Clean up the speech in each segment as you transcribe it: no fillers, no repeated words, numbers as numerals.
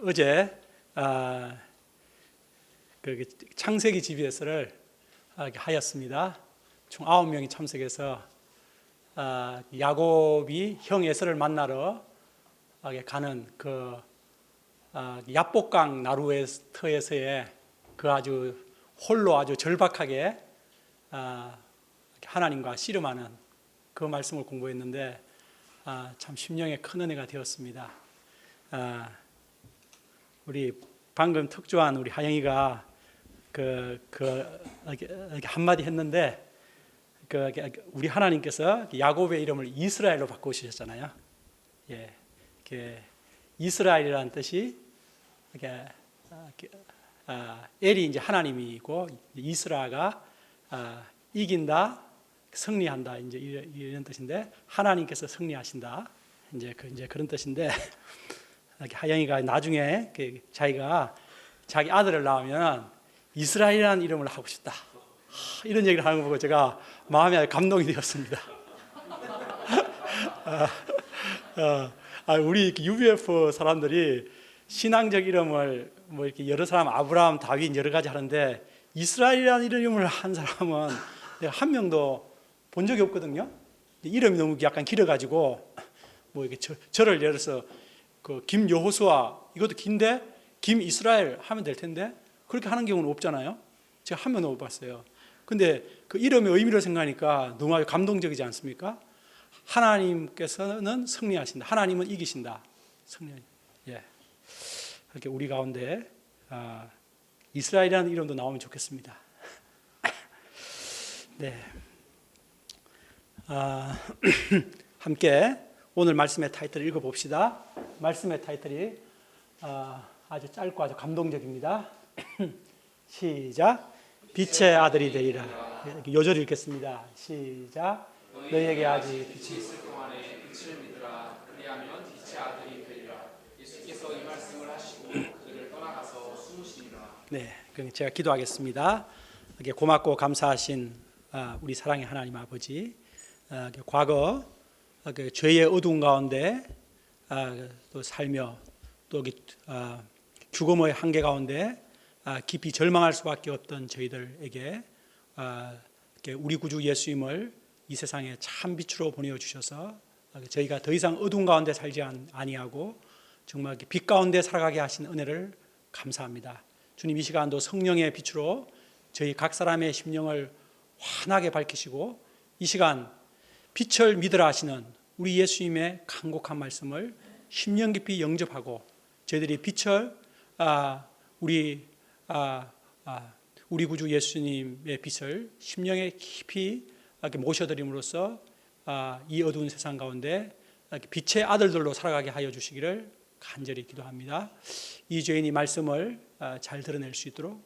어제 그 창세기 GBS를 하였습니다. 총 9명이 참석해서 야곱이 형 에서를 만나러 가는 그 야복강 나루터에서의 그 아주 홀로 아주 절박하게 하나님과 씨름하는 그 말씀을 공부했는데 참 심령에 큰 은혜가 되었습니다. 우리 방금 특조한 우리 하영이가 이렇게 한마디 했는데 우리 하나님께서 야곱의 이름을 이스라엘로 바꾸셨잖아요. 예, 이스라엘이라는 뜻이 엘이 이제 하나님이고 이스라가 이긴다, 승리한다 이제 이런 뜻인데 하나님께서 승리하신다 이제 그런 뜻인데 하영이가 나중에 자기가 자기 아들을 낳으면 이스라엘이라는 이름을 하고 싶다 이런 얘기를 하는 거 보고 제가 마음에 감동이 되었습니다. 우리 UBF 사람들이 신앙적 이름을 뭐 이렇게 여러 사람 아브라함, 다윗 여러 가지 하는데 이스라엘이라는 이름을 한 사람은 내가 한 명도 본 적이 없거든요. 이름이 너무 약간 길어가지고 뭐 이렇게 저를 예를 들어서 그 김여호수아 이것도 긴데 김이스라엘 하면 될 텐데 그렇게 하는 경우는 없잖아요. 제가 한 명도 못 봤어요. 근데 그 이름의 의미를 생각하니까 너무 아주 감동적이지 않습니까? 하나님께서는 승리하신다. 하나님은 이기신다. 예. 이렇게 우리 가운데 이스라엘이라는 이름도 나오면 좋겠습니다. 네. 함께 오늘 말씀의 타이틀을 읽어봅시다. 말씀의 타이틀이 아주 짧고 아주 감동적입니다. 시작. 빛의 아들이 되리라. 요절 읽겠습니다. 시작. 너희에게 아직 빛이 있을 동안에 빛을 믿으라. 그리하면 빛의 아들이 되리라. 예수께서 이 말씀을 하시고 그들을 떠나가서 숨으시니라. 네, 그럼 제가 기도하겠습니다. 고맙고 감사하신 우리 사랑의 하나님 아버지, 과거 죄의 어두운 가운데 또 살며 또 죽음의 한계 가운데 깊이 절망할 수밖에 없던 저희들에게 우리 구주 예수님을 이 세상에 참 빛으로 보내주셔서 저희가 더 이상 어두운 가운데 살지 아니하고 정말 빛 가운데 살아가게 하신 은혜를 감사합니다. 주님, 이 시간도 성령의 빛으로 저희 각 사람의 심령을 환하게 밝히시고 이 시간 빛을 믿으라 하시는 우리 예수님의 간곡한 말씀을 심령 깊이 영접하고 저희들이 빛을 우리 구주 예수님의 빛을 심령에 깊이 모셔드림으로써 이 어두운 세상 가운데 빛의 아들들로 살아가게 하여 주시기를 간절히 기도합니다. 이 죄인이 말씀을 잘 드러낼 수 있도록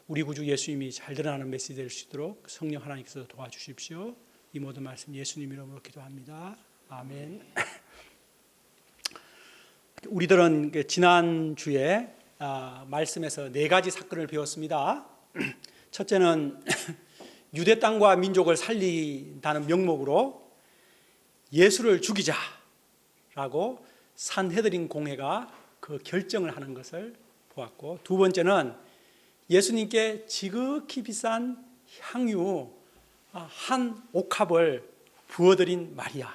우리 구주 예수님이 잘 드러나는 메시지 될 수 있도록 성령 하나님께서 도와주십시오. 이 모든 말씀 예수님 이름으로 기도합니다. 아멘. 우리들은 지난주에 말씀에서 4가지 사건을 배웠습니다. 첫째는 유대 땅과 민족을 살린다는 명목으로 예수를 죽이자라고 산헤드린 공회가 그 결정을 하는 것을 보았고, 두 번째는 예수님께 지극히 비싼 향유 한 옥합을 부어드린 마리아,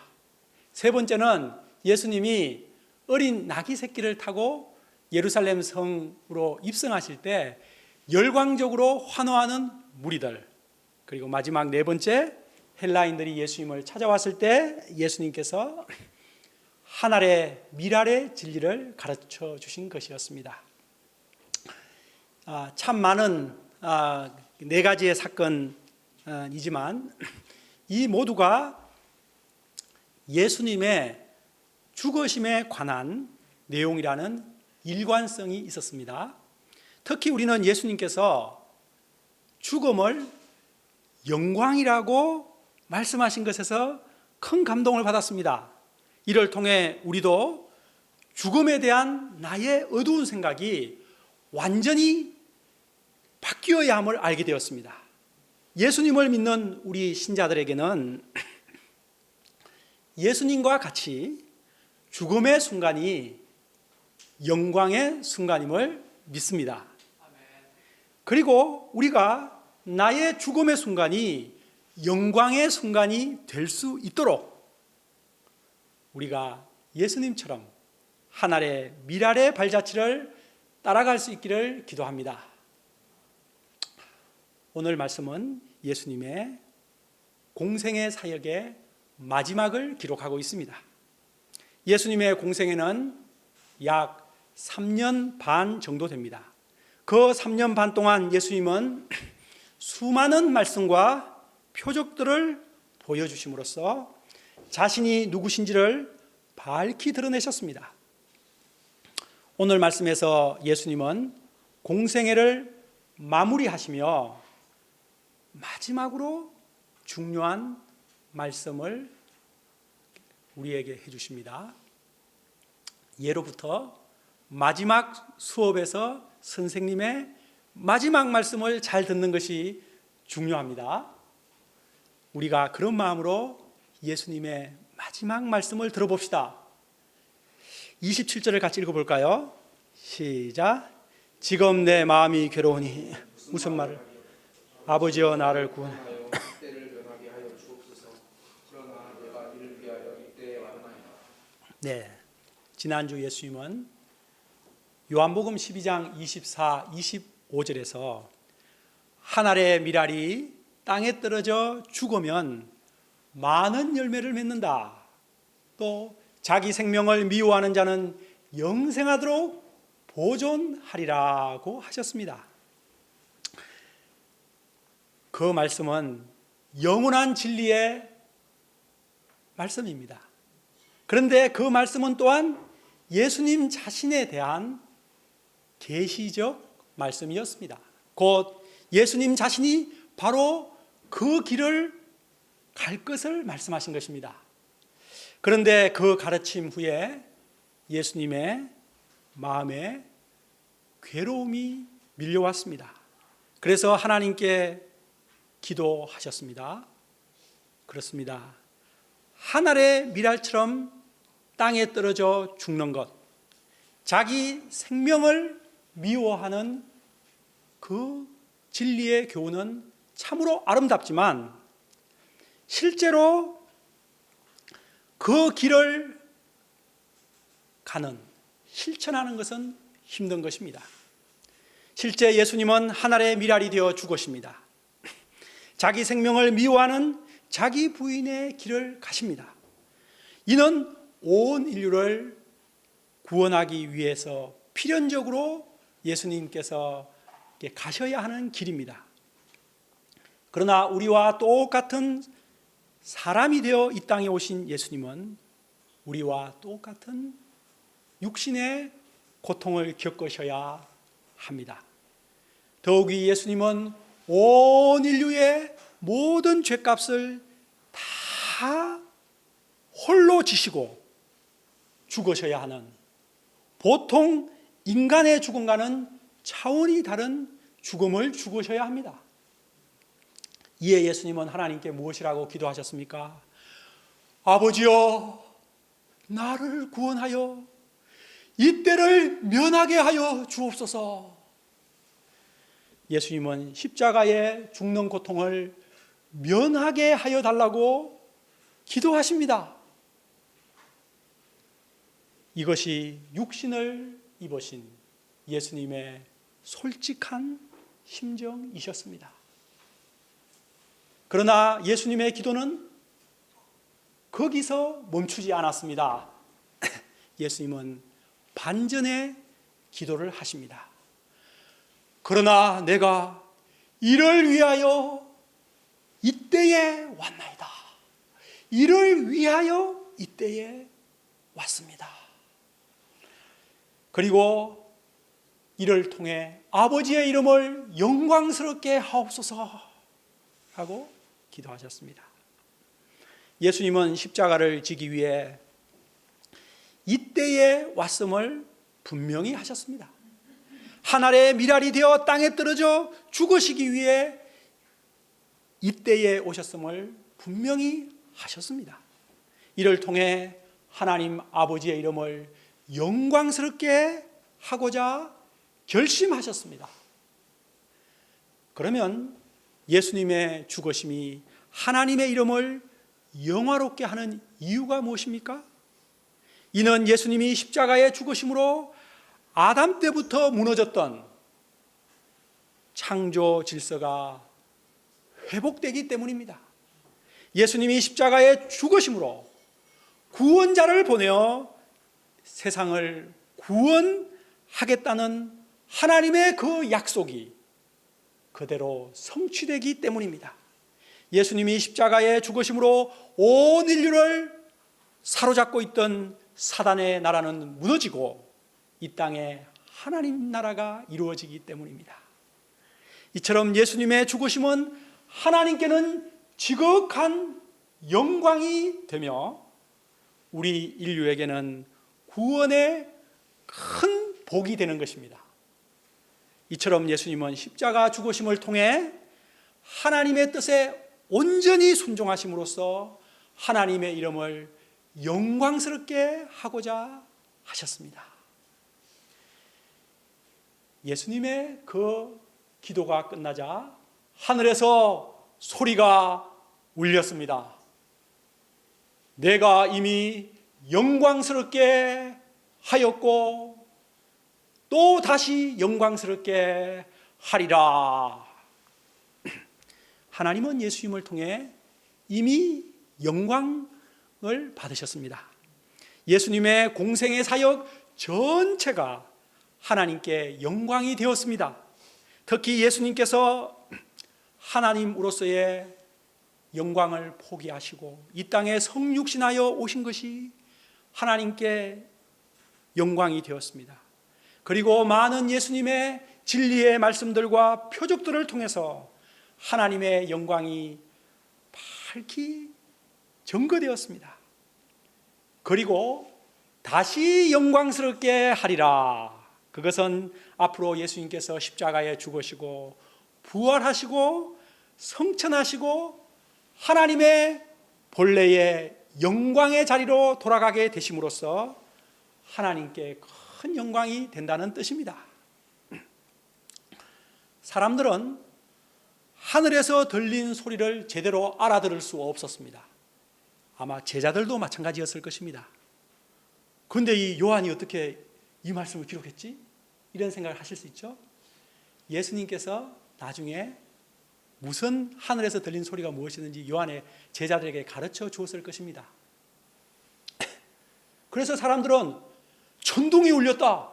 세 번째는 예수님이 어린 나귀 새끼를 타고 예루살렘 성으로 입성하실 때 열광적으로 환호하는 무리들, 그리고 마지막 네 번째 헬라인들이 예수님을 찾아왔을 때 예수님께서 한 알의 밀알의 진리를 가르쳐 주신 것이었습니다. 참 많은 4가지의 사건이지만 이 모두가 예수님의 죽으심에 관한 내용이라는 일관성이 있었습니다. 특히 우리는 예수님께서 죽음을 영광이라고 말씀하신 것에서 큰 감동을 받았습니다. 이를 통해 우리도 죽음에 대한 나의 어두운 생각이 완전히 바뀌어야 함을 알게 되었습니다. 예수님을 믿는 우리 신자들에게는 예수님과 같이 죽음의 순간이 영광의 순간임을 믿습니다. 그리고 우리가 나의 죽음의 순간이 영광의 순간이 될 수 있도록 우리가 예수님처럼 하늘의 미랄의 발자취를 따라갈 수 있기를 기도합니다. 오늘 말씀은 예수님의 공생의 사역의 마지막을 기록하고 있습니다. 예수님의 공생애는 약 3년 반 정도 됩니다. 그 3년 반 동안 예수님은 수많은 말씀과 표적들을 보여주심으로써 자신이 누구신지를 밝히 드러내셨습니다. 오늘 말씀에서 예수님은 공생애를 마무리하시며 마지막으로 중요한 말씀을 우리에게 해주십니다. 예로부터 마지막 수업에서 선생님의 마지막 말씀을 잘 듣는 것이 중요합니다. 우리가 그런 마음으로 예수님의 마지막 말씀을 들어봅시다. 27절을 같이 읽어볼까요? 시작. 지금 내 마음이 괴로우니 무슨 말을 아버지여 나를 구원하여 때를 변하게 하여 주옵소서. 그러나 내가 이를 위하여 이때에 왔나이다. 네, 지난주 예수님은 요한복음 12장 24, 25절에서 하늘의 미랄이 땅에 떨어져 죽으면 많은 열매를 맺는다. 또 자기 생명을 미워하는 자는 영생하도록 보존하리라고 하셨습니다. 그 말씀은 영원한 진리의 말씀입니다. 그런데 그 말씀은 또한 예수님 자신에 대한 계시적 말씀이었습니다. 곧 예수님 자신이 바로 그 길을 갈 것을 말씀하신 것입니다. 그런데 그 가르침 후에 예수님의 마음에 괴로움이 밀려왔습니다. 그래서 하나님께 기도하셨습니다. 그렇습니다. 하늘의 미랄처럼 땅에 떨어져 죽는 것, 자기 생명을 미워하는 그 진리의 교훈은 참으로 아름답지만 실제로 그 길을 가는, 실천하는 것은 힘든 것입니다. 실제 예수님은 하늘의 미랄이 되어 죽으십니다. 자기 생명을 미워하는 자기 부인의 길을 가십니다. 이는 온 인류를 구원하기 위해서 필연적으로 예수님께서 가셔야 하는 길입니다. 그러나 우리와 똑같은 사람이 되어 이 땅에 오신 예수님은 우리와 똑같은 육신의 고통을 겪으셔야 합니다. 더욱이 예수님은 온 인류의 모든 죄값을 다 홀로 지시고 죽으셔야 하는, 보통 인간의 죽음과는 차원이 다른 죽음을 죽으셔야 합니다. 이에 예수님은 하나님께 무엇이라고 기도하셨습니까? 아버지여, 나를 구원하여 이 때를 면하게 하여 주옵소서. 예수님은 십자가의 죽는 고통을 면하게 하여 달라고 기도하십니다. 이것이 육신을 입으신 예수님의 솔직한 심정이셨습니다. 그러나 예수님의 기도는 거기서 멈추지 않았습니다. 예수님은 반전의 기도를 하십니다. 그러나 내가 이를 위하여 이때에 왔나이다. 이를 위하여 이때에 왔습니다. 그리고 이를 통해 아버지의 이름을 영광스럽게 하옵소서 하고 기도하셨습니다. 예수님은 십자가를 지기 위해 이때에 왔음을 분명히 하셨습니다. 하늘의 미랄이 되어 땅에 떨어져 죽으시기 위해 이때에 오셨음을 분명히 하셨습니다. 이를 통해 하나님 아버지의 이름을 영광스럽게 하고자 결심하셨습니다. 그러면 예수님의 죽으심이 하나님의 이름을 영화롭게 하는 이유가 무엇입니까? 이는 예수님이 십자가의 죽으심으로 아담 때부터 무너졌던 창조 질서가 회복되기 때문입니다. 예수님이 십자가의 죽으심으로 구원자를 보내어 세상을 구원하겠다는 하나님의 그 약속이 그대로 성취되기 때문입니다. 예수님이 십자가의 죽으심으로 온 인류를 사로잡고 있던 사단의 나라는 무너지고 이 땅에 하나님 나라가 이루어지기 때문입니다. 이처럼 예수님의 죽으심은 하나님께는 지극한 영광이 되며 우리 인류에게는 구원의 큰 복이 되는 것입니다. 이처럼 예수님은 십자가 죽으심을 통해 하나님의 뜻에 온전히 순종하심으로써 하나님의 이름을 영광스럽게 하고자 하셨습니다. 예수님의 그 기도가 끝나자 하늘에서 소리가 울렸습니다. 내가 이미 영광스럽게 하였고 또 다시 영광스럽게 하리라. 하나님은 예수님을 통해 이미 영광을 받으셨습니다. 예수님의 공생의 사역 전체가 하나님께 영광이 되었습니다. 특히 예수님께서 하나님으로서의 영광을 포기하시고 이 땅에 성육신하여 오신 것이 하나님께 영광이 되었습니다. 그리고 많은 예수님의 진리의 말씀들과 표적들을 통해서 하나님의 영광이 밝히 증거되었습니다. 그리고 다시 영광스럽게 하리라. 그것은 앞으로 예수님께서 십자가에 죽으시고 부활하시고 성천하시고 하나님의 본래의 영광의 자리로 돌아가게 되심으로써 하나님께 큰 영광이 된다는 뜻입니다. 사람들은 하늘에서 들린 소리를 제대로 알아들을 수 없었습니다. 아마 제자들도 마찬가지였을 것입니다. 그런데 이 요한이 어떻게 이 말씀을 기록했지? 이런 생각을 하실 수 있죠. 예수님께서 나중에 무슨 하늘에서 들린 소리가 무엇이든지 요한의 제자들에게 가르쳐 주었을 것입니다. 그래서 사람들은 천둥이 울렸다,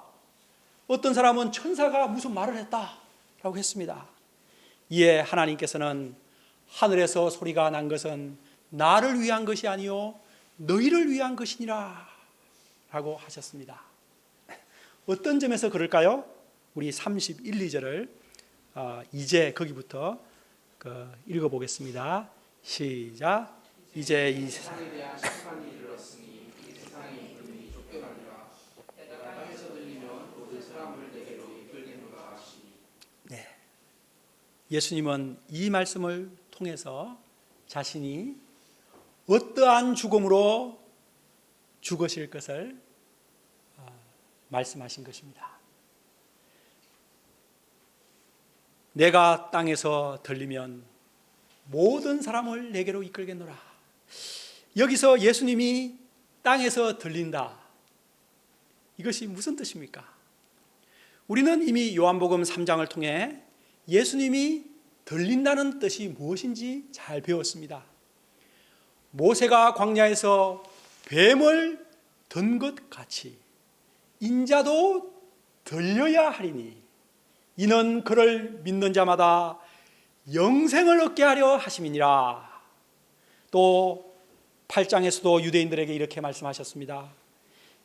어떤 사람은 천사가 무슨 말을 했다 라고 했습니다. 이에 하나님께서는 하늘에서 소리가 난 것은 나를 위한 것이 아니요 너희를 위한 것이니라 라고 하셨습니다. 어떤 점에서 그럴까요? 우리 31, 2절을 이제 거기부터 읽어보겠습니다. 시작. 이제 이 세상에 대한 심판이 이르렀으니 이 세상이 이름이 쫓겨나니라. 내가 땅에서 들리면 모든 사람을 내게로 이끌겠노라 하시니. 네. 예수님은 이 말씀을 통해서 자신이 어떠한 죽음으로 죽으실 것을 말씀하신 것입니다. 내가 땅에서 들리면 모든 사람을 내게로 이끌겠노라. 여기서 예수님이 땅에서 들린다, 이것이 무슨 뜻입니까? 우리는 이미 요한복음 3장을 통해 예수님이 들린다는 뜻이 무엇인지 잘 배웠습니다. 모세가 광야에서 뱀을 든 것 같이 인자도 들려야 하리니 이는 그를 믿는 자마다 영생을 얻게 하려 하심이니라. 또 8장에서도 유대인들에게 이렇게 말씀하셨습니다.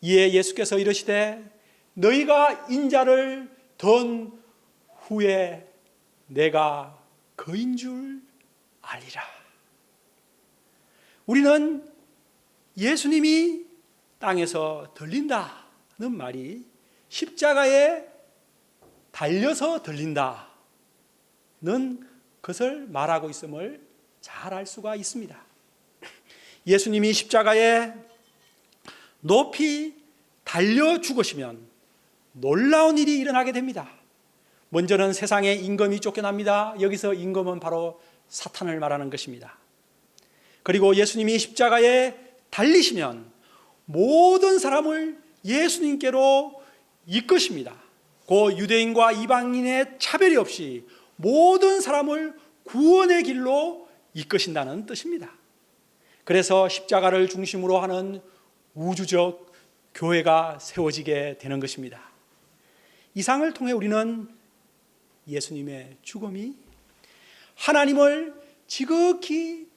이에 예수께서 이르시되 너희가 인자를 든 후에 내가 그인 줄 알리라. 우리는 예수님이 땅에서 들린다는 말이 십자가에 달려서 들린다는 것을 말하고 있음을 잘 알 수가 있습니다. 예수님이 십자가에 높이 달려 죽으시면 놀라운 일이 일어나게 됩니다. 먼저는 세상에 임금이 쫓겨납니다. 여기서 임금은 바로 사탄을 말하는 것입니다. 그리고 예수님이 십자가에 달리시면 모든 사람을 예수님께로 이끄십니다. 그 유대인과 이방인의 차별이 없이 모든 사람을 구원의 길로 이끄신다는 뜻입니다. 그래서 십자가를 중심으로 하는 우주적 교회가 세워지게 되는 것입니다. 이상을 통해 우리는 예수님의 죽음이 하나님을 지극히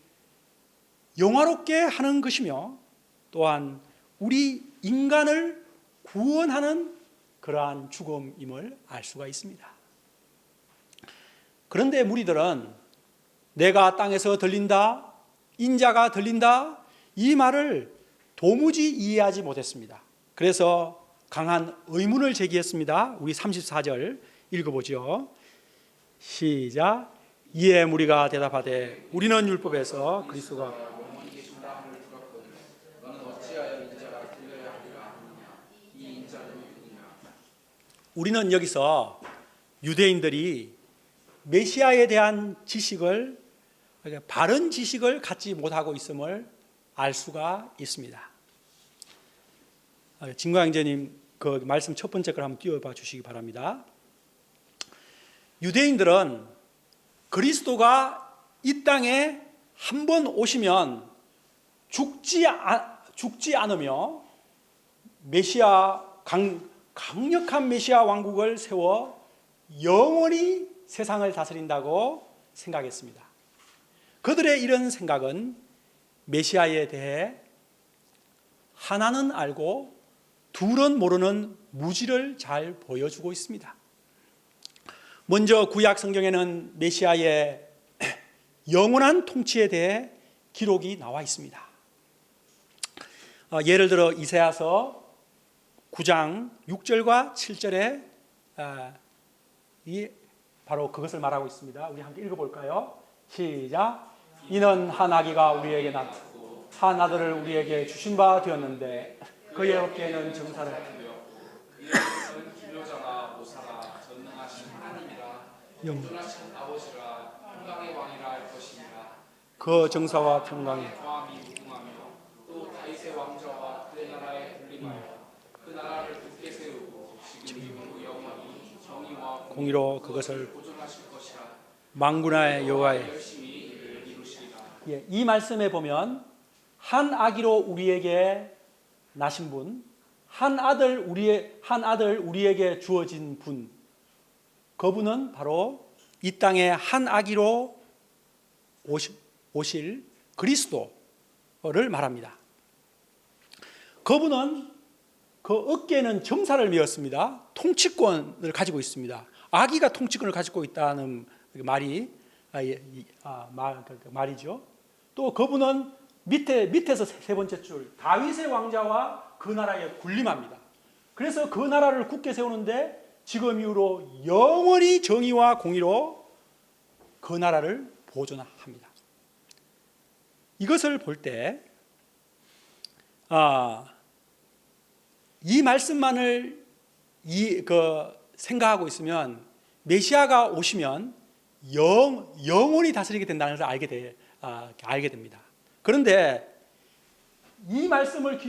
영화롭게 하는 것이며 또한 우리 인간을 구원하는 그러한 죽음임을 알 수가 있습니다. 그런데 무리들은 내가 땅에서 들린다, 인자가 들린다, 이 말을 도무지 이해하지 못했습니다. 그래서 강한 의문을 제기했습니다. 우리 34절 읽어보죠. 시작. 이에 무리가 대답하되 우리는 율법에서 그리스도가 영원히 계신다 함을 들었거든. 너는 어찌하여 인자가 들려야 하리라 하느냐. 이 인자는 누구냐. 우리는 여기서 유대인들이 메시아에 대한 지식을, 바른 지식을 갖지 못하고 있음을 알 수가 있습니다. 진광장님 그 말씀 첫 번째 걸 한번 띄워봐 주시기 바랍니다. 유대인들은 그리스도가 이 땅에 한 번 오시면 죽지 않으며 메시아 강력한 메시아 왕국을 세워 영원히 세상을 다스린다고 생각했습니다. 그들의 이런 생각은 메시아에 대해 하나는 알고 둘은 모르는 무지를 잘 보여주고 있습니다. 먼저 구약 성경에는 메시아의 영원한 통치에 대해 기록이 나와 있습니다. 예를 들어 이사야서 9장 6절과 7절에 바로 그것을 말하고 있습니다. 우리 함께 읽어볼까요? 시작. 이는 한 아기가 우리에게 낳고 한 아들을 우리에게 주신 바 되었는데 그의 어깨에는 정사를 이것은 기묘자가 모사라 전능하신 하나님이라 온전하신 아버지라 평강의 왕이라 할 것이니라. 그 정사와 평강이 광함이 무궁하며 또 다윗의 왕좌와 그의 나라에 군림하여 그 나라를 굳게 세우고 지금 이후로 영원히 정의와 공의로 그것을 보존하실 것이라. 만군의 여호와의 열심히 이를 이루시리라. 이 말씀에 보면 한 아기로 우리에게 나신 분, 한 아들 우리에게 주어진 분, 그분은 바로 이 땅에 한 아기로 오실 그리스도를 말합니다. 그분은 그 어깨에는 정사를 메었습니다. 통치권을 가지고 있습니다. 아기가 통치권을 가지고 있다는 말이죠. 또 그분은 밑에서 세 번째 줄 다윗의 왕자와 그 나라에 군림합니다. 그래서 그 나라를 굳게 세우는데 지금 이후로 영원히 정의와 공의로 그 나라를 보존합니다. 이것을 볼 때 이 말씀만을 생각하고 있으면 메시아가 오시면 영원히 다스리게 된다는 것을 알게 됩니다. 그런데 이 말씀을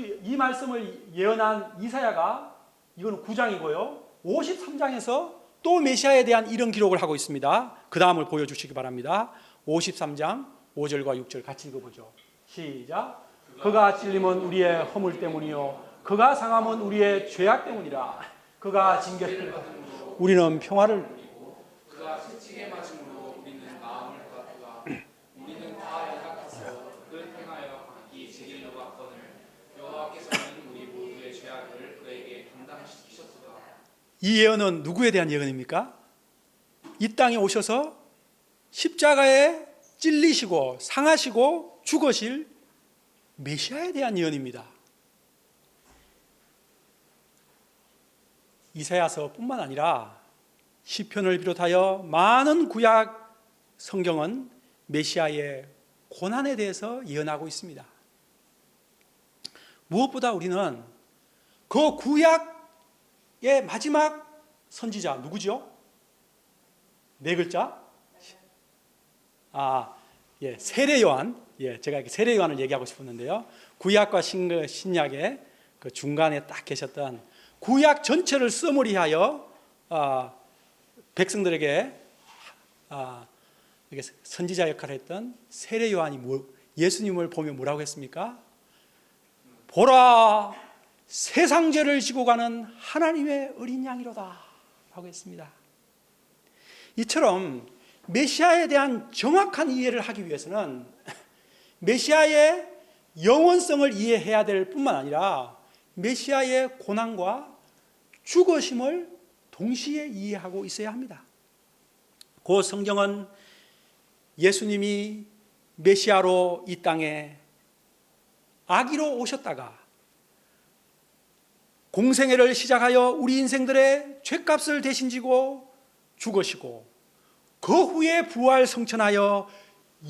예언한 이사야가 이건 9장이고요. 53장에서 또 메시아에 대한 이런 기록을 하고 있습니다. 그 다음을 보여주시기 바랍니다. 53장 5절과 6절 같이 읽어보죠. 시작. 그가 찔림은 우리의 허물 때문이요 그가 상함은 우리의 죄악 때문이라. 그가 징계를 받음으로 우리는 평화를 그가 채찍에 맞음으로 우리는 마음을 받았다. 우리는 다 연약해서 그를 행하여 각기 제 길로 갔거늘 여호와께서는 우리 모두의 죄악을 그에게 감당시키셨도다. 이 예언은 누구에 대한 예언입니까? 이 땅에 오셔서 십자가에 찔리시고 상하시고 죽으실 메시아에 대한 예언입니다. 이사야서뿐만 아니라 시편을 비롯하여 많은 구약 성경은 메시아의 고난에 대해서 예언하고 있습니다. 무엇보다 우리는 그 구약의 마지막 선지자 누구죠? 네 글자? 세례 요한. 제가 세례 요한을 얘기하고 싶었는데요. 구약과 신약의 그 중간에 딱 계셨던, 구약 전체를 써머리하여 백성들에게 선지자 역할을 했던 세례 요한이 예수님을 보며 뭐라고 했습니까? 보라, 세상 죄를 지고 가는 하나님의 어린 양이로다 라고 했습니다. 이처럼 메시아에 대한 정확한 이해를 하기 위해서는 메시아의 영원성을 이해해야 될 뿐만 아니라 메시아의 고난과 죽으심을 동시에 이해하고 있어야 합니다. 그 성경은 예수님이 메시아로 이 땅에 아기로 오셨다가 공생애를 시작하여 우리 인생들의 죄값을 대신 지고 죽으시고 그 후에 부활 성천하여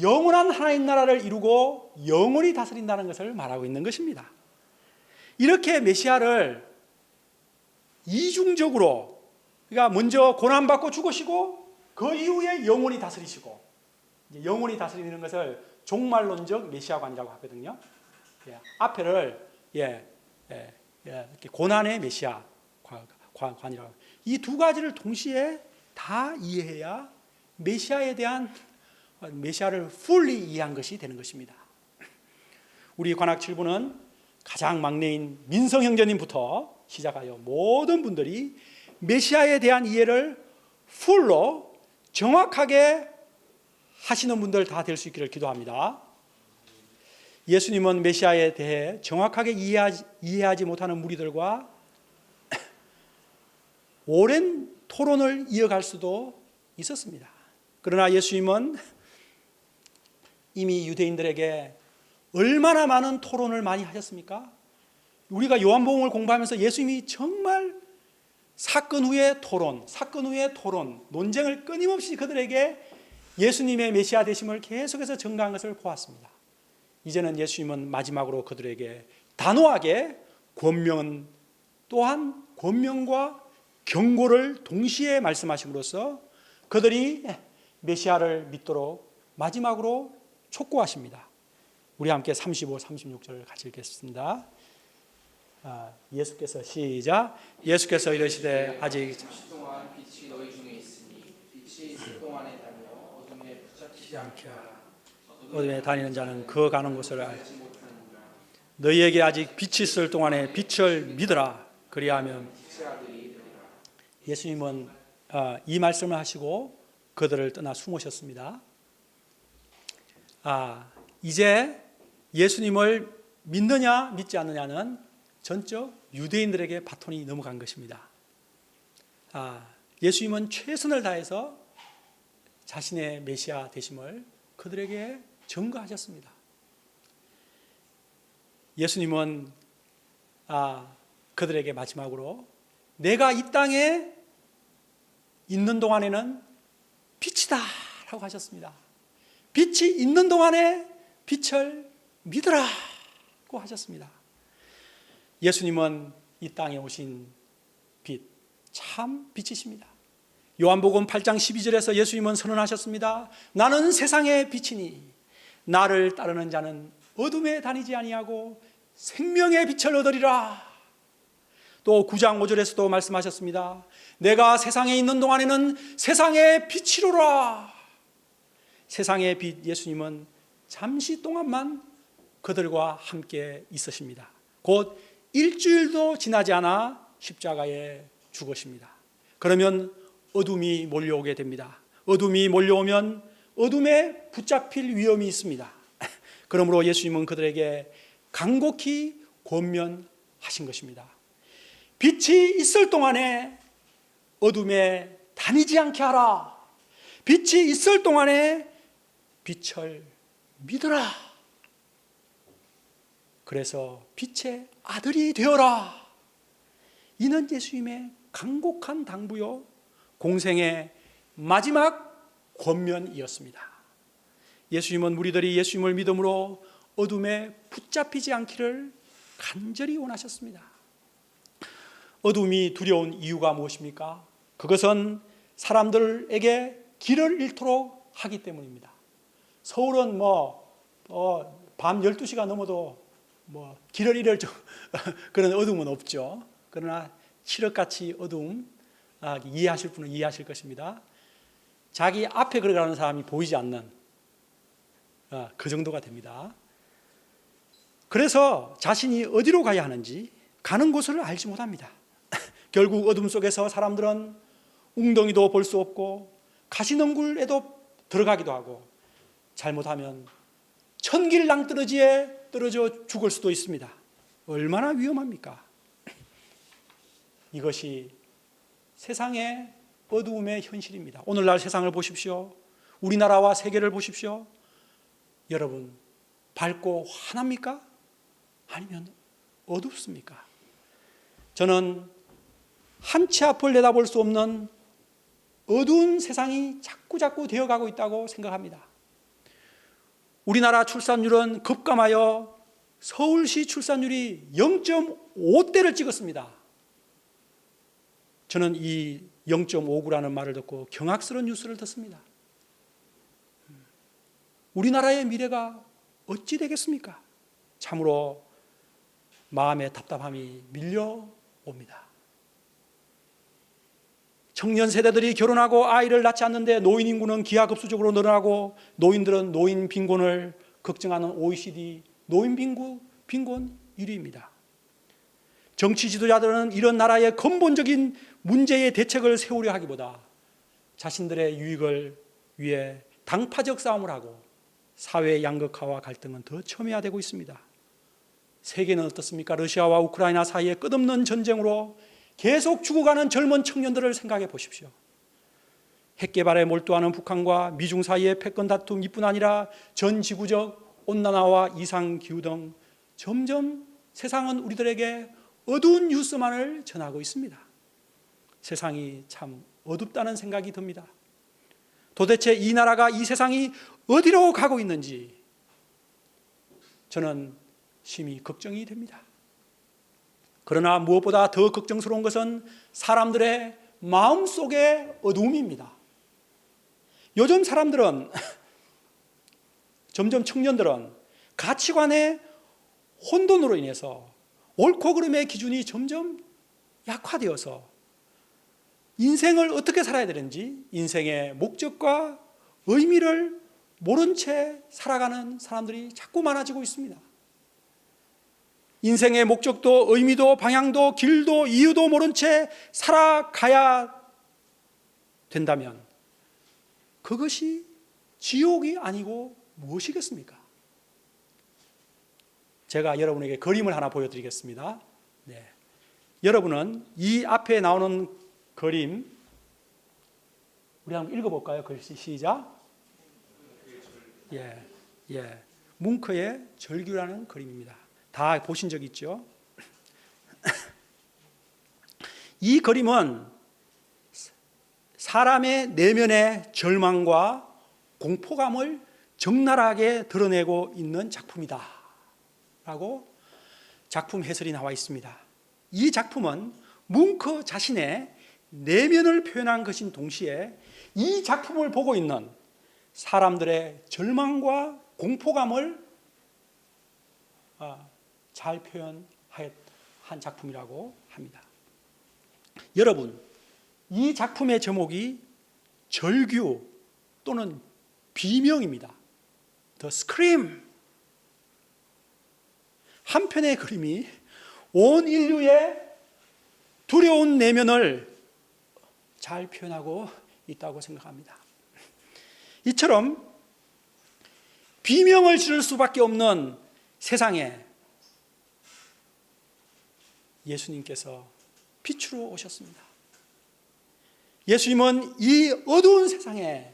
영원한 하나님 나라를 이루고 영원히 다스린다는 것을 말하고 있는 것입니다. 이렇게 메시아를 이중적으로, 그러니까 먼저 고난받고 죽으시고 그 이후에 영원히 다스리시고, 영원히 다스리는 것을 종말론적 메시아관이라고 하거든요. 앞에를 이렇게 고난의 메시아 관이라고. 이 두 가지를 동시에 다 이해해야 메시아를 fully 이해한 것이 되는 것입니다. 우리 관악 7부는 가장 막내인 민성 형제님부터 시작하여 모든 분들이 메시아에 대한 이해를 풀로 정확하게 하시는 분들 다 될 수 있기를 기도합니다. 예수님은 메시아에 대해 정확하게 이해하지 못하는 무리들과 오랜 토론을 이어갈 수도 있었습니다. 그러나 예수님은 이미 유대인들에게 얼마나 많은 토론을 많이 하셨습니까? 우리가 요한복음을 공부하면서 예수님이 정말 사건 후에 토론, 논쟁을 끊임없이 그들에게 예수님의 메시아 되심을 계속해서 증거한 것을 보았습니다. 이제는 예수님은 마지막으로 그들에게 단호하게 권면 또한 권면과 경고를 동시에 말씀하심으로써 그들이 메시아를 믿도록 마지막으로 촉구하십니다. 우리 함께 35, 36절을 같이 읽겠습니다. 예수께서 시작. 예수께서 이르시되 아직 잠시 동안 빛이 너희 중에 있으니 빛이 있을 동안에 달려 어둠에 붙잡히지 않게 하라. 어둠에 다니는 자는 그 가는 곳을 알지 못하는구나. 너희에게 아직 빛이 있을 동안에 빛을 믿으라. 그리하면 빛의 아들이 되리라. 예수님은 이 말씀을 하시고 그들을 떠나 숨으셨습니다. 이제 예수님을 믿느냐 믿지 않느냐는 전적 유대인들에게 바톤이 넘어간 것입니다. 예수님은 최선을 다해서 자신의 메시아 되심을 그들에게 증거하셨습니다. 예수님은 그들에게 마지막으로 내가 이 땅에 있는 동안에는 빛이다 라고 하셨습니다. 빛이 있는 동안에 빛을 믿으라고 하셨습니다. 예수님은 이 땅에 오신 빛, 참 빛이십니다. 요한복음 8장 12절에서 예수님은 선언하셨습니다. 나는 세상의 빛이니 나를 따르는 자는 어둠에 다니지 아니하고 생명의 빛을 얻으리라. 또 9장 5절에서도 말씀하셨습니다. 내가 세상에 있는 동안에는 세상의 빛이로라. 세상의 빛 예수님은 잠시 동안만 그들과 함께 있으십니다. 곧 일주일도 지나지 않아 십자가에 죽으십니다. 그러면 어둠이 몰려오게 됩니다. 어둠이 몰려오면 어둠에 붙잡힐 위험이 있습니다. 그러므로 예수님은 그들에게 간곡히 권면하신 것입니다. 빛이 있을 동안에 어둠에 다니지 않게 하라. 빛이 있을 동안에 빛을 믿으라. 그래서 빛의 아들이 되어라. 이는 예수님의 간곡한 당부요 공생의 마지막 권면이었습니다. 예수님은 무리들이 예수님을 믿음으로 어둠에 붙잡히지 않기를 간절히 원하셨습니다. 어둠이 두려운 이유가 무엇입니까? 그것은 사람들에게 길을 잃도록 하기 때문입니다. 서울은 밤 12시가 넘어도 길을 잃을 그런 어둠은 없죠. 그러나 칠흑같이 어둠, 이해하실 분은 이해하실 것입니다. 자기 앞에 걸어가는 사람이 보이지 않는 그 정도가 됩니다. 그래서 자신이 어디로 가야 하는지 가는 곳을 알지 못합니다. 결국 어둠 속에서 사람들은 웅덩이도 볼 수 없고 가시덩굴에도 들어가기도 하고 잘못하면 천길 낭떠러지에 떨어져 죽을 수도 있습니다. 얼마나 위험합니까? 이것이 세상의 어두움의 현실입니다. 오늘날 세상을 보십시오. 우리나라와 세계를 보십시오. 여러분, 밝고 환합니까? 아니면 어둡습니까? 저는 한 치 앞을 내다볼 수 없는 어두운 세상이 자꾸자꾸 되어가고 있다고 생각합니다. 우리나라 출산율은 급감하여 서울시 출산율이 0.5대를 찍었습니다. 저는 이 0.59라는 말을 듣고 경악스러운 뉴스를 듣습니다. 우리나라의 미래가 어찌 되겠습니까? 참으로 마음의 답답함이 밀려옵니다. 청년 세대들이 결혼하고 아이를 낳지 않는데 노인 인구는 기하급수적으로 늘어나고 노인들은 노인 빈곤을 걱정하는 OECD 노인 빈곤 1위입니다. 정치 지도자들은 이런 나라의 근본적인 문제의 대책을 세우려 하기보다 자신들의 유익을 위해 당파적 싸움을 하고 사회의 양극화와 갈등은 더 첨예화되고 있습니다. 세계는 어떻습니까? 러시아와 우크라이나 사이의 끝없는 전쟁으로 계속 죽어가는 젊은 청년들을 생각해 보십시오. 핵 개발에 몰두하는 북한과 미중 사이의 패권 다툼 이뿐 아니라 전 지구적 온난화와 이상기후 등 점점 세상은 우리들에게 어두운 뉴스만을 전하고 있습니다. 세상이 참 어둡다는 생각이 듭니다. 도대체 이 나라가, 이 세상이 어디로 가고 있는지 저는 심히 걱정이 됩니다. 그러나 무엇보다 더 걱정스러운 것은 사람들의 마음속의 어두움입니다. 요즘 사람들은, 점점 청년들은 가치관의 혼돈으로 인해서 옳고 그름의 기준이 점점 약화되어서 인생을 어떻게 살아야 되는지, 인생의 목적과 의미를 모른 채 살아가는 사람들이 자꾸 많아지고 있습니다. 인생의 목적도 의미도 방향도 길도 이유도 모른 채 살아가야 된다면 그것이 지옥이 아니고 무엇이겠습니까? 제가 여러분에게 그림을 하나 보여드리겠습니다. 네. 여러분은 이 앞에 나오는 그림, 우리 한번 읽어볼까요? 글씨 시작. 뭉크의 절규라는 그림입니다. 다 보신 적 있죠? 이 그림은 사람의 내면의 절망과 공포감을 적나라하게 드러내고 있는 작품이다 라고 작품 해설이 나와 있습니다. 이 작품은 뭉크 자신의 내면을 표현한 것인 동시에 이 작품을 보고 있는 사람들의 절망과 공포감을 잘 표현한 작품이라고 합니다. 여러분, 이 작품의 제목이 절규 또는 비명입니다. The Scream. 한편의 그림이 온 인류의 두려운 내면을 잘 표현하고 있다고 생각합니다. 이처럼 비명을 지를 수밖에 없는 세상에 예수님께서 빛으로 오셨습니다. 예수님은 이 어두운 세상에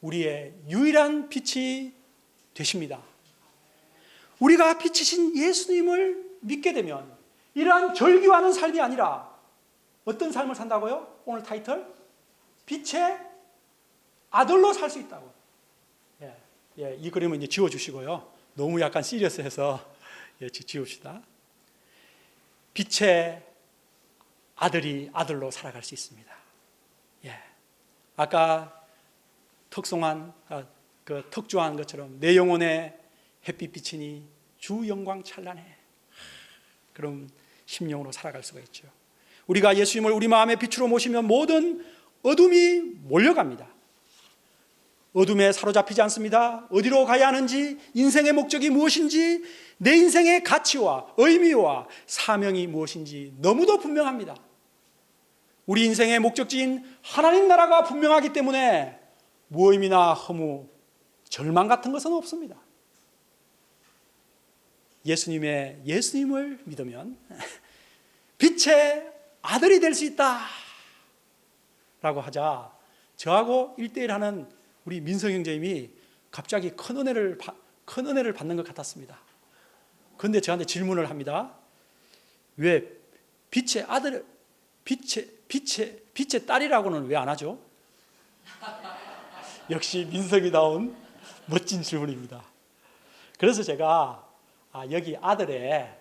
우리의 유일한 빛이 되십니다. 우리가 빛이신 예수님을 믿게 되면 이러한 절규하는 삶이 아니라 어떤 삶을 산다고요? 오늘 타이틀? 빛의 아들로 살 수 있다고. 이 그림은 이제 지워주시고요. 너무 약간 시리어스해서 지웁시다. 빛의 아들이 아들로 살아갈 수 있습니다. 예. 아까 특조한 것처럼 내 영혼에 햇빛 비치니 주 영광 찬란해. 그럼 심령으로 살아갈 수가 있죠. 우리가 예수님을 우리 마음의 빛으로 모시면 모든 어둠이 몰려갑니다. 어둠에 사로잡히지 않습니다. 어디로 가야 하는지, 인생의 목적이 무엇인지, 내 인생의 가치와 의미와 사명이 무엇인지 너무도 분명합니다. 우리 인생의 목적지인 하나님 나라가 분명하기 때문에 무의미나 허무, 절망 같은 것은 없습니다. 예수님을 믿으면 빛의 아들이 될 수 있다 라고 하자 저하고 1대1 하는 우리 민성 형제님이 갑자기 큰 은혜를 받는 것 같았습니다. 그런데 저한테 질문을 합니다. 왜 빛의 아들, 빛의 딸이라고는 왜 안 하죠? 역시 민석이다운 멋진 질문입니다. 그래서 제가 여기 아들에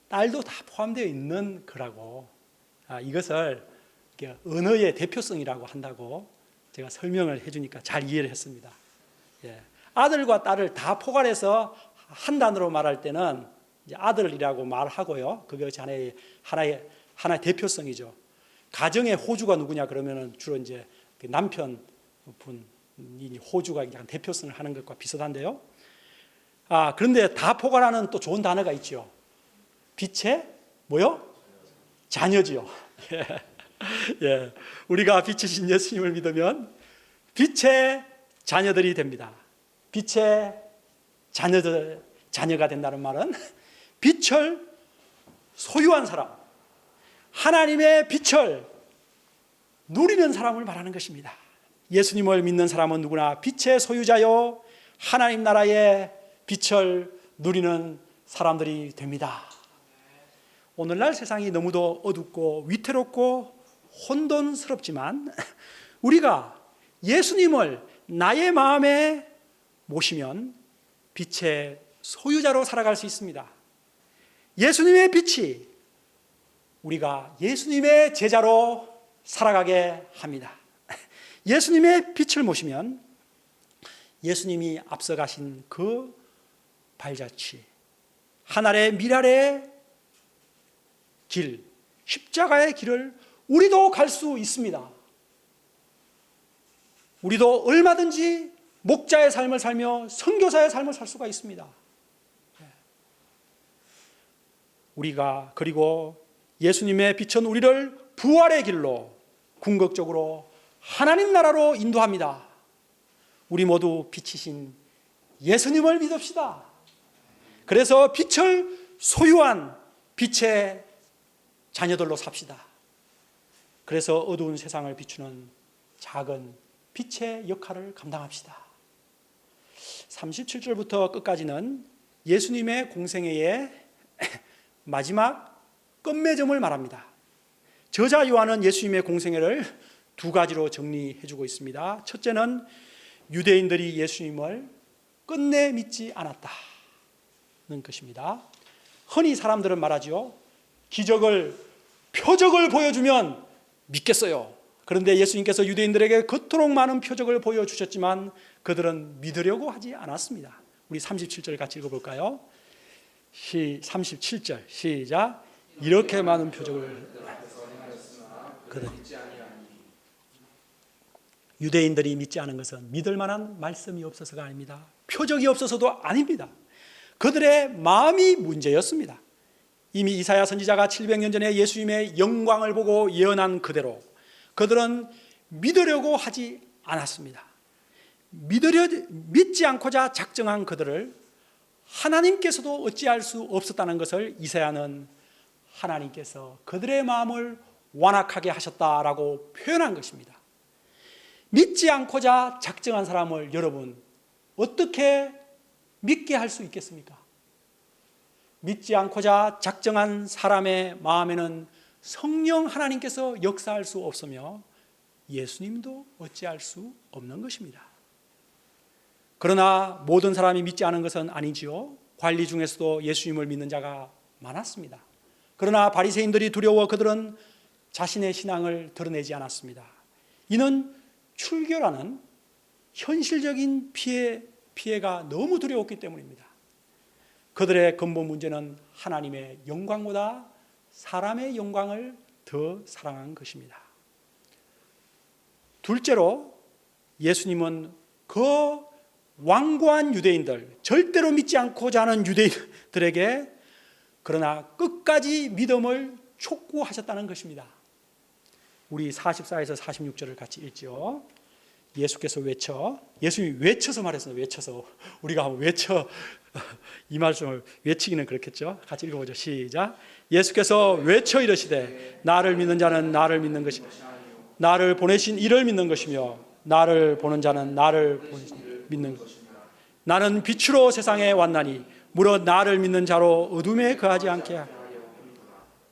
딸도 다 포함되어 있는 거라고, 이것을 언어의 대표성이라고 한다고 제가 설명을 해주니까 잘 이해를 했습니다. 예. 아들과 딸을 다 포괄해서 한 단어로 말할 때는 이제 아들이라고 말하고요. 그것이 하나의 대표성이죠. 가정의 호주가 누구냐 그러면은 주로 이제 남편 분이 호주가 약간 대표성을 하는 것과 비슷한데요. 그런데 다 포괄하는 또 좋은 단어가 있죠. 빛의 뭐요? 자녀지요. 예. 우리가 빛이신 예수님을 믿으면 빛의 자녀들이 됩니다. 빛의 자녀가 된다는 말은 빛을 소유한 사람, 하나님의 빛을 누리는 사람을 말하는 것입니다. 예수님을 믿는 사람은 누구나 빛의 소유자요 하나님 나라의 빛을 누리는 사람들이 됩니다. 오늘날 세상이 너무도 어둡고 위태롭고 혼돈스럽지만 우리가 예수님을 나의 마음에 모시면 빛의 소유자로 살아갈 수 있습니다. 예수님의 빛이 우리가 예수님의 제자로 살아가게 합니다. 예수님의 빛을 모시면 예수님이 앞서가신 그 발자취, 하늘의 미랄의 길, 십자가의 길을 우리도 갈 수 있습니다. 우리도 얼마든지 목자의 삶을 살며 선교사의 삶을 살 수가 있습니다. 우리가 그리고 예수님의 빛은 우리를 부활의 길로 궁극적으로 하나님 나라로 인도합니다. 우리 모두 빛이신 예수님을 믿읍시다. 그래서 빛을 소유한 빛의 자녀들로 삽시다. 그래서 어두운 세상을 비추는 작은 빛의 역할을 감당합시다. 37절부터 끝까지는 예수님의 공생애의 마지막 끝맺음을 말합니다. 저자 요한은 예수님의 공생애를 두 가지로 정리해주고 있습니다. 첫째는 유대인들이 예수님을 끝내 믿지 않았다는 것입니다. 흔히 사람들은 말하죠. 표적을 보여주면 믿겠어요. 그런데 예수님께서 유대인들에게 그토록 많은 표적을 보여주셨지만 그들은 믿으려고 하지 않았습니다. 우리 37절 같이 읽어볼까요? 37절 시작. 이렇게 많은 표적을 그들이 유대인들이 믿지 않은 것은 믿을 만한 말씀이 없어서가 아닙니다. 표적이 없어서도 아닙니다. 그들의 마음이 문제였습니다. 이미 이사야 선지자가 700년 전에 예수님의 영광을 보고 예언한 그대로 그들은 믿으려고 하지 않았습니다. 믿지 않고자 작정한 그들을 하나님께서도 어찌할 수 없었다는 것을 이사야는 하나님께서 그들의 마음을 완악하게 하셨다라고 표현한 것입니다. 믿지 않고자 작정한 사람을 여러분 어떻게 믿게 할 수 있겠습니까? 믿지 않고자 작정한 사람의 마음에는 성령 하나님께서 역사할 수 없으며 예수님도 어찌할 수 없는 것입니다. 그러나 모든 사람이 믿지 않은 것은 아니지요. 관리 중에서도 예수님을 믿는 자가 많았습니다. 그러나 바리새인들이 두려워 그들은 자신의 신앙을 드러내지 않았습니다. 이는 출교라는 현실적인 피해가 너무 두려웠기 때문입니다. 그들의 근본 문제는 하나님의 영광보다 사람의 영광을 더 사랑한 것입니다. 둘째로 예수님은 그 완고한 유대인들, 절대로 믿지 않고자 하는 유대인들에게 그러나 끝까지 믿음을 촉구하셨다는 것입니다. 우리 44에서 46절을 같이 읽죠. 예수께서 예수님이 외쳐서 말했습니다. 외쳐서. 우리가 한번 이 말씀을 외치기는 그렇겠죠. 같이 읽어보죠. 시작. 예수께서 외쳐 이르시되 나를 믿는 자는 나를 믿는 것이 나를 보내신 이를 믿는 것이며 나를 보는 자는 나를 믿는 것이며 나는 빛으로 세상에 왔나니 무릇 나를 믿는 자로 어둠에 거하지 않게 하라.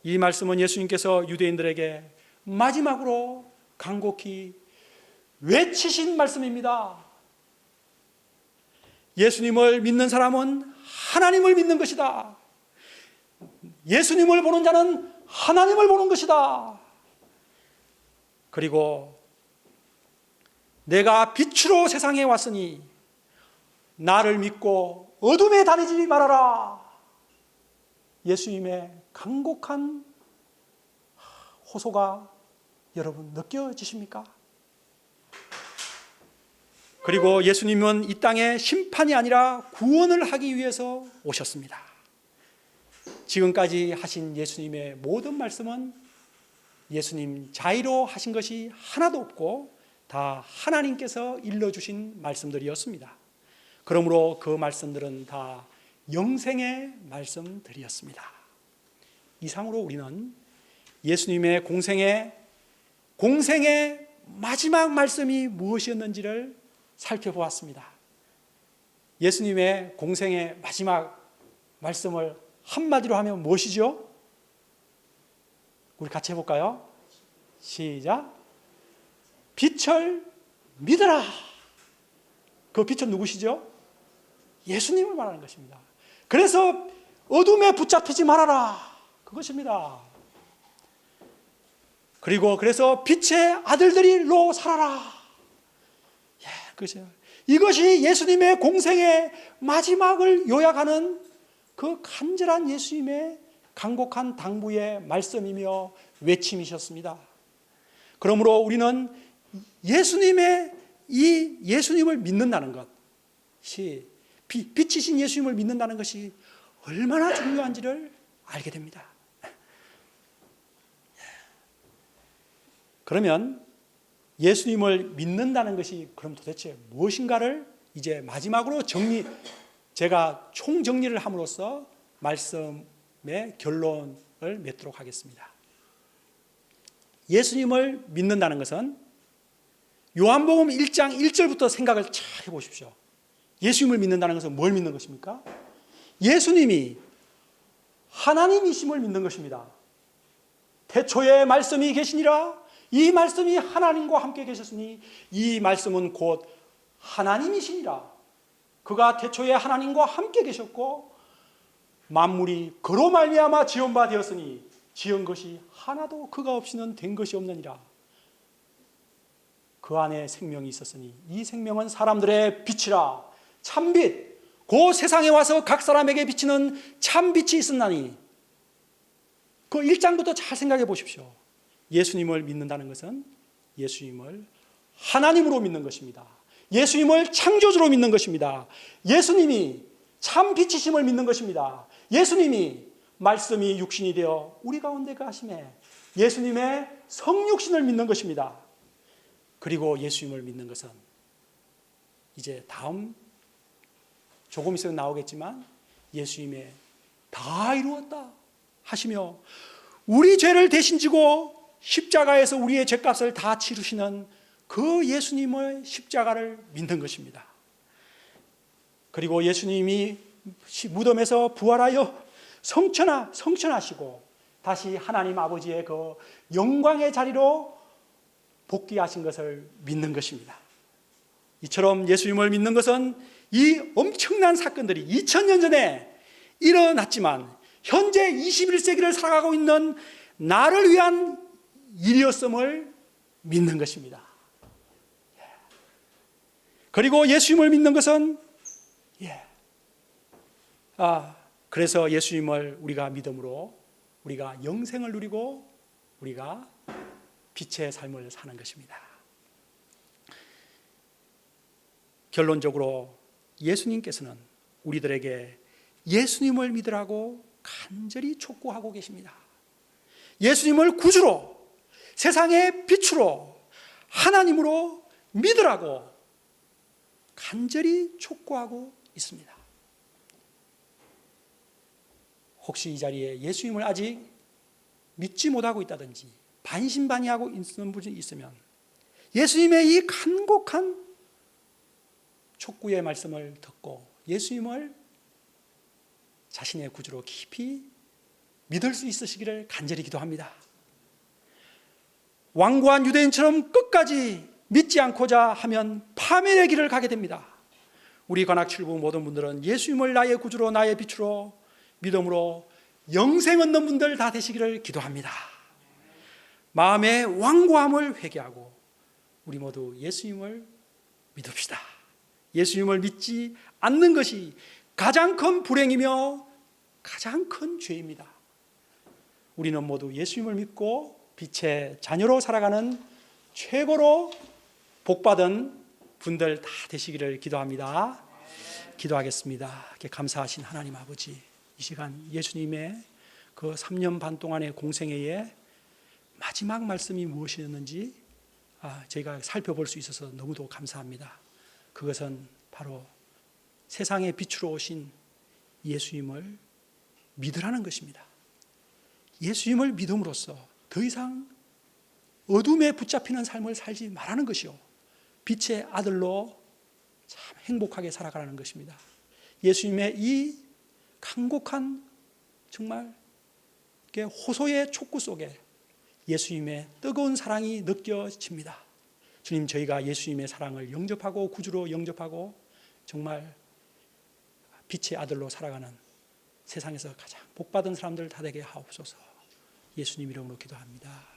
이 말씀은 예수님께서 유대인들에게 마지막으로 간곡히 외치신 말씀입니다. 예수님을 믿는 사람은 하나님을 믿는 것이다. 예수님을 보는 자는 하나님을 보는 것이다. 그리고 내가 빛으로 세상에 왔으니 나를 믿고 어둠에 다니지 말아라. 예수님의 간곡한 호소가 여러분 느껴지십니까? 그리고 예수님은 이 땅에 심판이 아니라 구원을 하기 위해서 오셨습니다. 지금까지 하신 예수님의 모든 말씀은 예수님 자의로 하신 것이 하나도 없고 다 하나님께서 일러주신 말씀들이었습니다. 그러므로 그 말씀들은 다 영생의 말씀들이었습니다. 이상으로 우리는 예수님의 공생의 마지막 말씀이 무엇이었는지를 살펴보았습니다. 예수님의 공생의 마지막 말씀을 한마디로 하면 무엇이죠? 우리 같이 해볼까요? 시작. 빛을 믿어라. 그 빛은 누구시죠? 예수님을 말하는 것입니다. 그래서 어둠에 붙잡히지 말아라. 그것입니다. 그리고 그래서 빛의 아들들이로 살아라. 예, 그것이요. 이것이 예수님의 공생의 마지막을 요약하는 그 간절한 예수님의 간곡한 당부의 말씀이며 외침이셨습니다. 그러므로 우리는 예수님을 믿는다는 것이 빛이신 예수님을 믿는다는 것이 얼마나 중요한지를 알게 됩니다. 그러면 예수님을 믿는다는 것이 그럼 도대체 무엇인가를 이제 마지막으로 제가 총정리를 함으로써 말씀의 결론을 맺도록 하겠습니다. 예수님을 믿는다는 것은 요한복음 1장 1절부터 생각을 잘 해보십시오. 예수님을 믿는다는 것은 뭘 믿는 것입니까? 예수님이 하나님이심을 믿는 것입니다. 태초에 말씀이 계시니라. 이 말씀이 하나님과 함께 계셨으니 이 말씀은 곧 하나님이시니라. 그가 태초에 하나님과 함께 계셨고 만물이 그로 말미암아 지은 바 되었으니 지은 것이 하나도 그가 없이는 된 것이 없느니라. 그 안에 생명이 있었으니 이 생명은 사람들의 빛이라. 참빛, 그 세상에 와서 각 사람에게 비치는 참빛이 있었나니. 그 1장부터 잘 생각해 보십시오. 예수님을 믿는다는 것은 예수님을 하나님으로 믿는 것입니다. 예수님을 창조주로 믿는 것입니다. 예수님이 참빛이심을 믿는 것입니다. 예수님이 말씀이 육신이 되어 우리 가운데 가심에 예수님의 성육신을 믿는 것입니다. 그리고 예수님을 믿는 것은 이제 다음 조금 있으면 나오겠지만 예수님의 다 이루었다 하시며 우리 죄를 대신 지고 십자가에서 우리의 죄값을 다 치르시는 그 예수님의 십자가를 믿는 것입니다. 그리고 예수님이 무덤에서 부활하여 성천하시고 다시 하나님 아버지의 그 영광의 자리로 복귀하신 것을 믿는 것입니다. 이처럼 예수님을 믿는 것은 이 엄청난 사건들이 2000년 전에 일어났지만 현재 21세기를 살아가고 있는 나를 위한 일이었음을 믿는 것입니다. 그리고 예수님을 믿는 것은 그래서 예수님을 우리가 믿음으로 우리가 영생을 누리고 우리가 빛의 삶을 사는 것입니다. 결론적으로 예수님께서는 우리들에게 예수님을 믿으라고 간절히 촉구하고 계십니다. 예수님을 구주로, 세상의 빛으로, 하나님으로 믿으라고 간절히 촉구하고 있습니다. 혹시 이 자리에 예수님을 아직 믿지 못하고 있다든지 반신반의하고 있는 분이 있으면 예수님의 이 간곡한 촉구의 말씀을 듣고 예수님을 자신의 구주로 깊이 믿을 수 있으시기를 간절히 기도합니다. 완고한 유대인처럼 끝까지 믿지 않고자 하면 파멸의 길을 가게 됩니다. 우리 관악칠부 모든 분들은 예수님을 나의 구주로 나의 빛으로 믿음으로 영생 얻는 분들 다 되시기를 기도합니다. 마음의 완고함을 회개하고 우리 모두 예수님을 믿읍시다. 예수님을 믿지 않는 것이 가장 큰 불행이며 가장 큰 죄입니다. 우리는 모두 예수님을 믿고 빛의 자녀로 살아가는 최고로 복받은 분들 다 되시기를 기도합니다. 기도하겠습니다. 이렇게 감사하신 하나님 아버지, 이 시간 예수님의 그 3년 반 동안의 공생애의 마지막 말씀이 무엇이었는지 저희가 살펴볼 수 있어서 너무도 감사합니다. 그것은 바로 세상의 빛으로 오신 예수님을 믿으라는 것입니다. 예수님을 믿음으로써 더 이상 어둠에 붙잡히는 삶을 살지 말라는 것이요, 빛의 아들로 참 행복하게 살아가라는 것입니다. 예수님의 이 간곡한 정말 호소의 촉구 속에 예수님의 뜨거운 사랑이 느껴집니다. 주님, 저희가 예수님의 사랑을 영접하고 구주로 영접하고 정말 빛의 아들로 살아가는 세상에서 가장 복받은 사람들 다 되게 하옵소서. 예수님 이름으로 기도합니다.